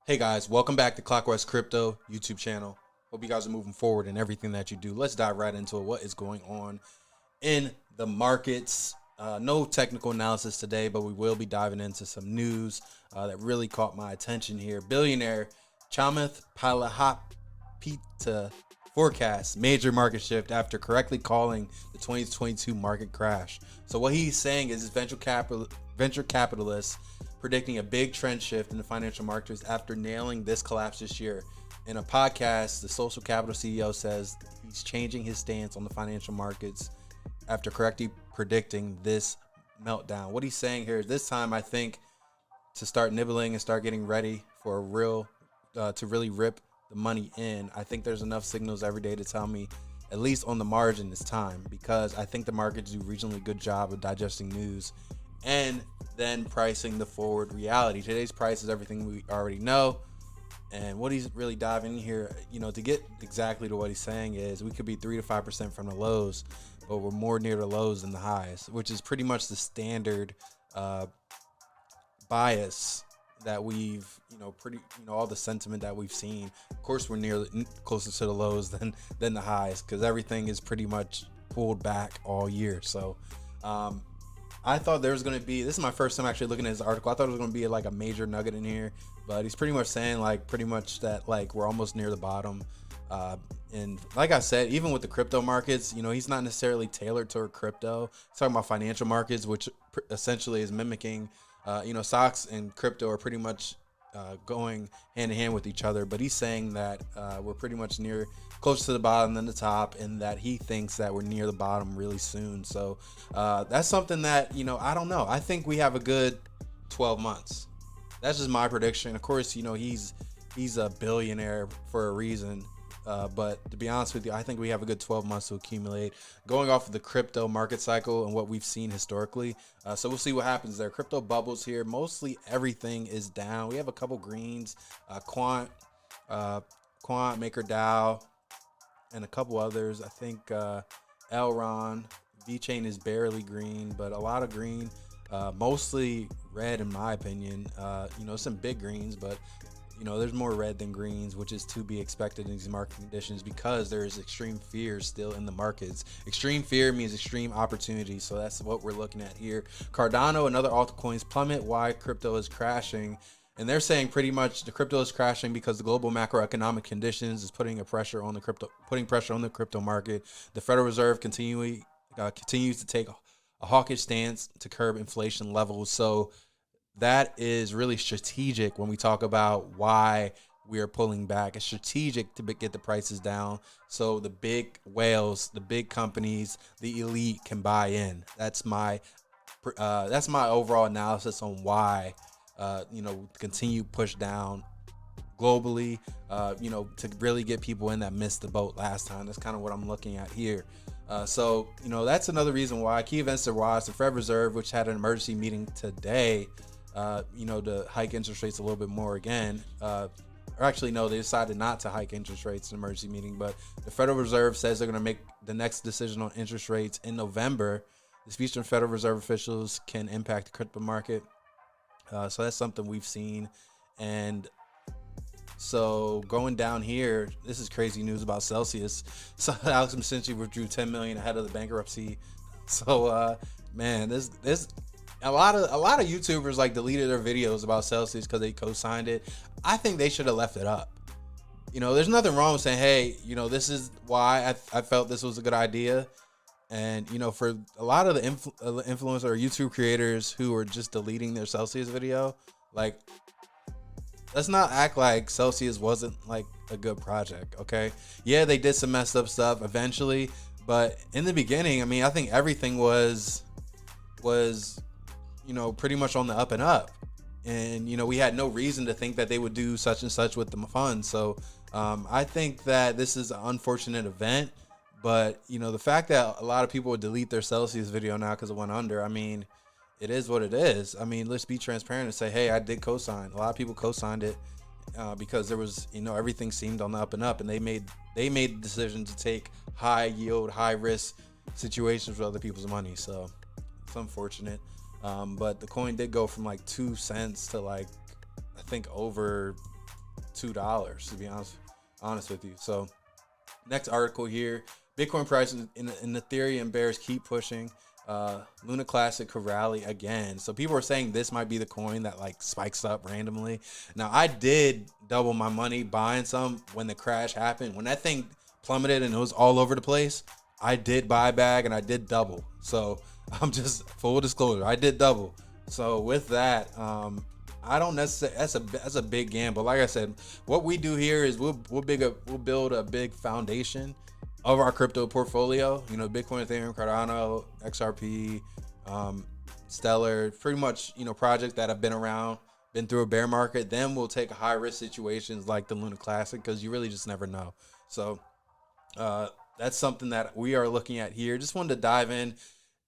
Hey guys, welcome back to CLOCKWISE Crypto YouTube channel. Hope you guys are moving forward in everything that you do. Let's dive right into it. What is going on in the markets? No technical analysis today, but we will be diving into some news that really caught my attention here. Billionaire Chamath Palihapitiya forecasts major market shift after correctly calling the 2022 market crash. So what he's saying is venture capitalists predicting a big trend shift in the financial markets after nailing this collapse this year. In a podcast, the Social Capital CEO says he's changing his stance on the financial markets after correctly predicting this meltdown. What he's saying here is this time, I think, to start nibbling and start getting ready for a real, to really rip the money in. I think there's enough signals every day to tell me, at least on the margin, it's time, because I think the markets do a reasonably good job of digesting news and then pricing the forward reality. Today's price is everything we already know. And what he's really diving in here, to get exactly to what he's saying is we could be 3 to 5% from the lows, but we're more near the lows than the highs, which is pretty much the standard bias that we've, all the sentiment that we've seen. Of course, we're closer to the lows than the highs, because everything is pretty much pulled back all year. So, I thought there was going to be, this is my first time actually looking at his article. I thought it was going to be like a major nugget in here, but he's pretty much saying that we're almost near the bottom. And like I said, even with the crypto markets, he's not necessarily tailored toward crypto. He's talking about financial markets, which essentially is mimicking, stocks and crypto are pretty much going hand in hand with each other. But he's saying that we're pretty much closer to the bottom than the top, and that he thinks that we're near the bottom really soon. So that's something that, I don't know. I think we have a good 12 months. That's just my prediction. Of course, he's a billionaire for a reason. But to be honest with you, I think we have a good 12 months to accumulate going off of the crypto market cycle and what we've seen historically. So we'll see what happens there. Crypto bubbles here. Mostly everything is down. We have a couple greens, Quant, MakerDAO, and a couple others. I think Elron, VeChain is barely green, but a lot of green, mostly red in my opinion. Some big greens, but there's more red than greens, which is to be expected in these market conditions because there is extreme fear still in the markets. Extreme fear means extreme opportunity. So that's what we're looking at here. Cardano and other altcoins plummet. Why crypto is crashing. And they're saying pretty much the crypto is crashing because the global macroeconomic conditions is putting pressure on the crypto market. The Federal Reserve continues to take a hawkish stance to curb inflation levels. So that is really strategic when we talk about why we are pulling back. It's strategic to get the prices down so the big whales, the big companies, the elite can buy in. That's my overall analysis on why continue push down globally, to really get people in that missed the boat last time. That's kind of what I'm looking at here. So that's another reason why key events to watch. The Federal Reserve, which had an emergency meeting today, to hike interest rates a little bit more again. Or actually, no, they decided not to hike interest rates in an emergency meeting, but the Federal Reserve says they're going to make the next decision on interest rates in November. The speech from Federal Reserve officials can impact the crypto market. So that's something we've seen. And so going down here, this is crazy news about Celsius. So Alex Mcinchi withdrew 10 million ahead of the bankruptcy. So man, this a lot of YouTubers deleted their videos about Celsius because they co-signed it. I think they should have left it up. There's nothing wrong with saying, hey, this is why I felt this was a good idea. And, for a lot of the influencer or YouTube creators who are just deleting their Celsius video, let's not act like Celsius wasn't a good project. Okay. Yeah, they did some messed up stuff eventually, but in the beginning, I think everything was pretty much on the up and up. And, we had no reason to think that they would do such and such with the funds. So I think that this is an unfortunate event. But, the fact that a lot of people would delete their Celsius video now because it went under, it is what it is. Let's be transparent and say, hey, I did co-sign. A lot of people co-signed it because there was, everything seemed on the up and up. And they made the decision to take high yield, high risk situations with other people's money. So it's unfortunate. But the coin did go from 2 cents to I think over $2, to be honest with you. So next article here, Bitcoin prices in Ethereum bears keep pushing. Luna Classic could rally again. So people are saying this might be the coin that like spikes up randomly. Now I did double my money buying some when the crash happened. When that thing plummeted and it was all over the place, I did buy back and I did double. So I'm just full disclosure, I did double. So with that, I don't necessarily, that's a big gamble. Like I said, what we do here is we'll build a big foundation of our crypto portfolio. You know, Bitcoin, Ethereum, Cardano, XRP, Stellar, pretty much, you know, projects that have been around, been through a bear market. Then we'll take high risk situations like the Luna Classic, because you really just never know. So that's something that we are looking at here. Just wanted to dive in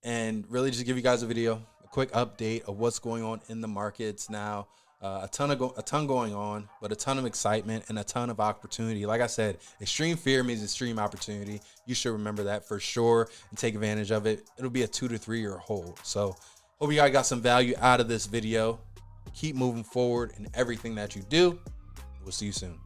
and really just give you guys a video, a quick update of what's going on in the markets now. A ton going on, but a ton of excitement and a ton of opportunity. Like I said, extreme fear means extreme opportunity. You should remember that for sure and take advantage of it. It'll be a 2 to 3 year hold. So hope you guys got some value out of this video. Keep moving forward in everything that you do. We'll see you soon.